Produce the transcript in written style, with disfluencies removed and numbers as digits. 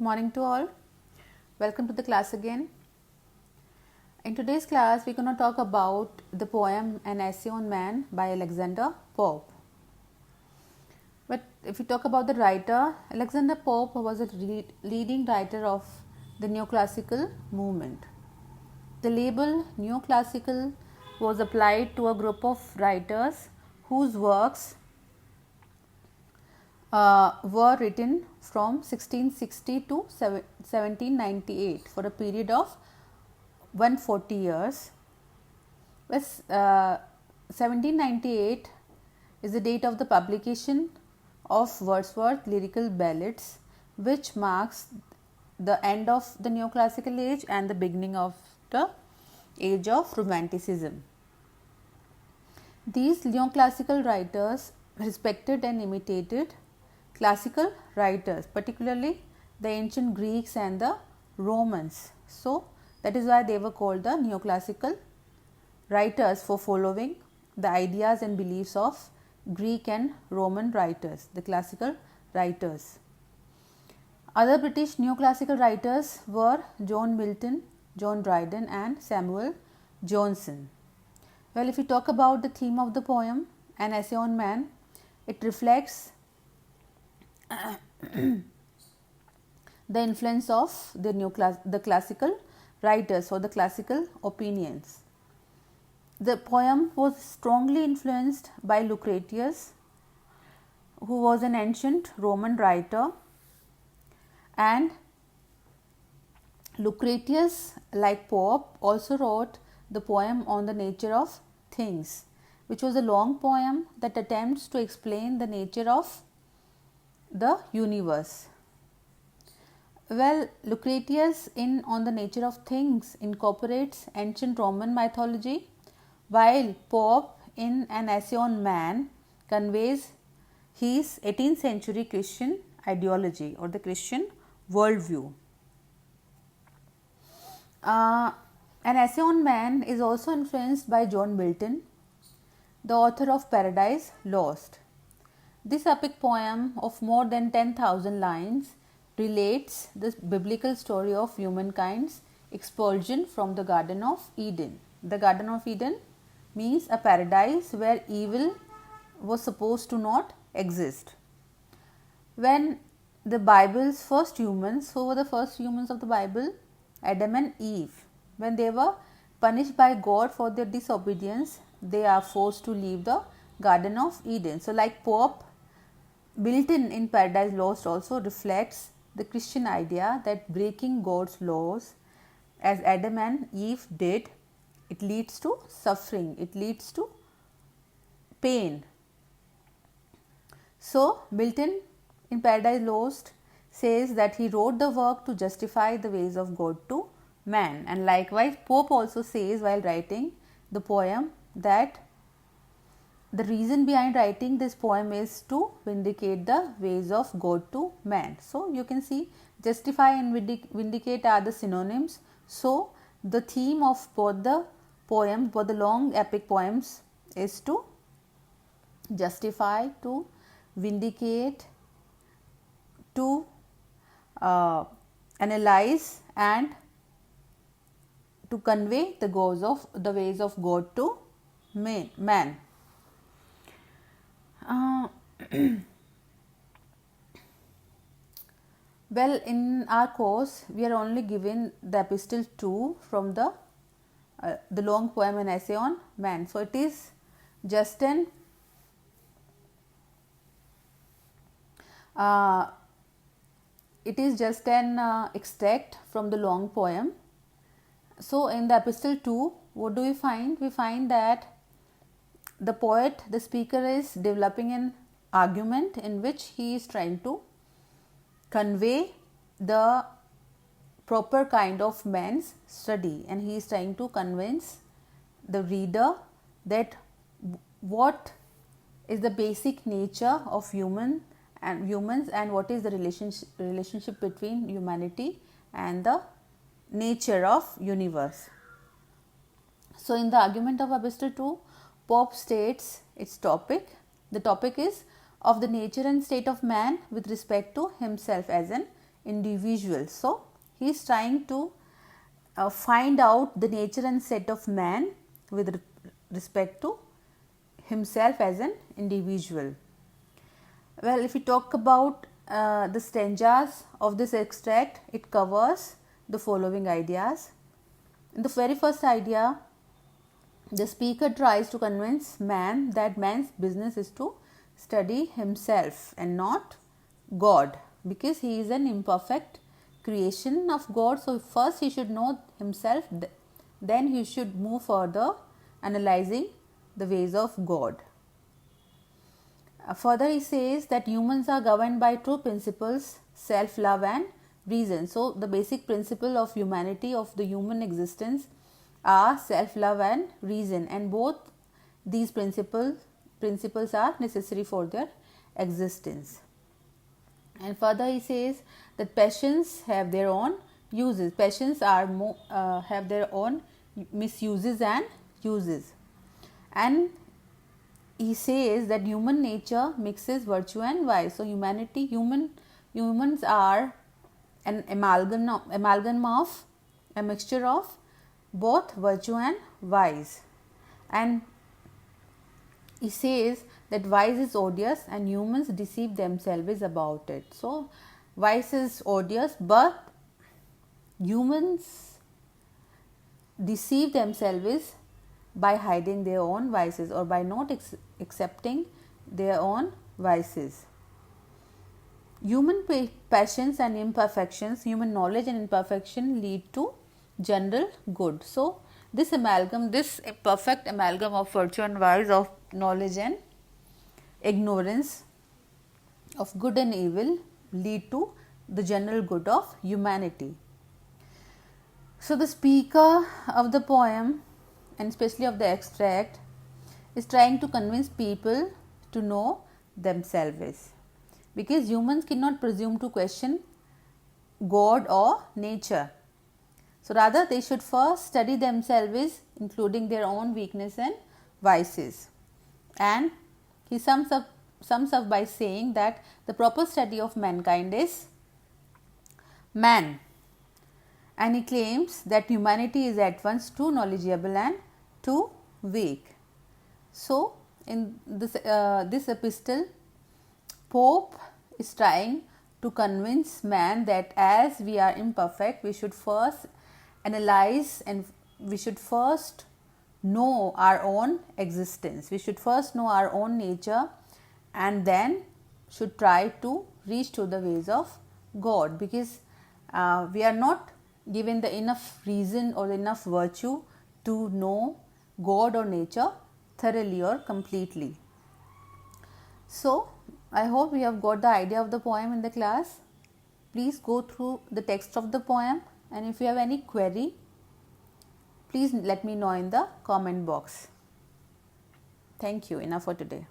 morning to all. Welcome to the class again. In today's class, we're going to talk about the poem An Essay on Man by Alexander Pope. But if we talk about the writer, Alexander Pope was a leading writer of the neoclassical movement. The label neoclassical was applied to a group of writers whose works were written from 1660 to 1798 for a period of 140 years. 1798 is the date of the publication of Wordsworth's lyrical ballads, which marks the end of the neoclassical age and the beginning of the age of romanticism. These neoclassical writers respected and imitated classical writers, particularly the ancient Greeks and the Romans. So, that is why they were called the neoclassical writers, for following the ideas and beliefs of Greek and Roman writers, the classical writers. Other British neoclassical writers were John Milton, John Dryden and Samuel Johnson. Well, if we talk about the theme of the poem, An Essay on Man, it reflects the influence of the classical writers or the classical opinions. The poem was strongly influenced by Lucretius, who was an ancient Roman writer, and Lucretius, like Pope, also wrote the poem on the nature of things, which was a long poem that attempts to explain the nature of the universe. Well, Lucretius in On the Nature of Things incorporates ancient Roman mythology, while Pope in An Essay on Man conveys his 18th century Christian ideology or the Christian worldview. An Essay on Man is also influenced by John Milton, the author of Paradise Lost. This epic poem of more than 10,000 lines relates the biblical story of humankind's expulsion from the Garden of Eden. The Garden of Eden means a paradise where evil was supposed to not exist. When the Bible's first humans, who were the first humans of the Bible? Adam and Eve. When they were punished by God for their disobedience, they are forced to leave the Garden of Eden. So, like Pope, Milton in Paradise Lost also reflects the Christian idea that breaking God's laws, as Adam and Eve did, it leads to suffering, it leads to pain. So, Milton in Paradise Lost says that he wrote the work to justify the ways of God to man, and likewise Pope also says while writing the poem that the reason behind writing this poem is to vindicate the ways of God to man. So, you can see justify and vindicate are the synonyms. So, the theme of both the poem, both the long epic poems, is to justify, to vindicate, to analyze and to convey the ways of God to man. Well, in our course, we are only given the Epistle 2 from the long poem An Essay on Man. So, it is just an extract from the long poem. So, in the Epistle 2, what do we find? We find that the poet, the speaker, is developing an argument in which he is trying to convey the proper kind of man's study, and he is trying to convince the reader that what is the basic nature of humans and what is the relationship between humanity and the nature of universe. So, in the argument of Epistle 2, Pope states its topic. The topic is of the nature and state of man with respect to himself as an individual. So, he is trying to find out the nature and set of man with respect to himself as an individual. Well, if we talk about the stanzas of this extract, it covers the following ideas. In the very first idea, the speaker tries to convince man that man's business is to study himself and not God, because he is an imperfect creation of God. So, first he should know himself, then he should move further analyzing the ways of God. Further, he says that humans are governed by two principles, self-love and reason. So, the basic principle of humanity, of the human existence, are self-love and reason, and both these principles are necessary for their existence. And further, he says that passions have their own uses. Passions are have their own misuses and uses. And he says that human nature mixes virtue and vice. So, humans are an amalgam of a mixture of both virtue and vice. And he says that vice is odious and humans deceive themselves about it. So, vice is odious, but humans deceive themselves by hiding their own vices or by not accepting their own vices. Human passions and imperfections, human knowledge and imperfection lead to general good. So, this perfect amalgam of virtue and vice, of knowledge and ignorance, of good and evil, lead to the general good of humanity. So, the speaker of the poem, and especially of the extract, is trying to convince people to know themselves, because humans cannot presume to question God or nature. So, rather they should first study themselves, including their own weakness and vices. And he sums up by saying that the proper study of mankind is man, and he claims that humanity is at once too knowledgeable and too weak. So, in this epistle, Pope is trying to convince man that as we are imperfect, we should first analyze and we should first know our own existence. We should first know our own nature and then should try to reach to the ways of God, because we are not given the enough reason or enough virtue to know God or nature thoroughly or completely. So, I hope you have got the idea of the poem in the class. Please go through the text of the poem, and if you have any query, please let me know in the comment box. Thank you. Enough for today.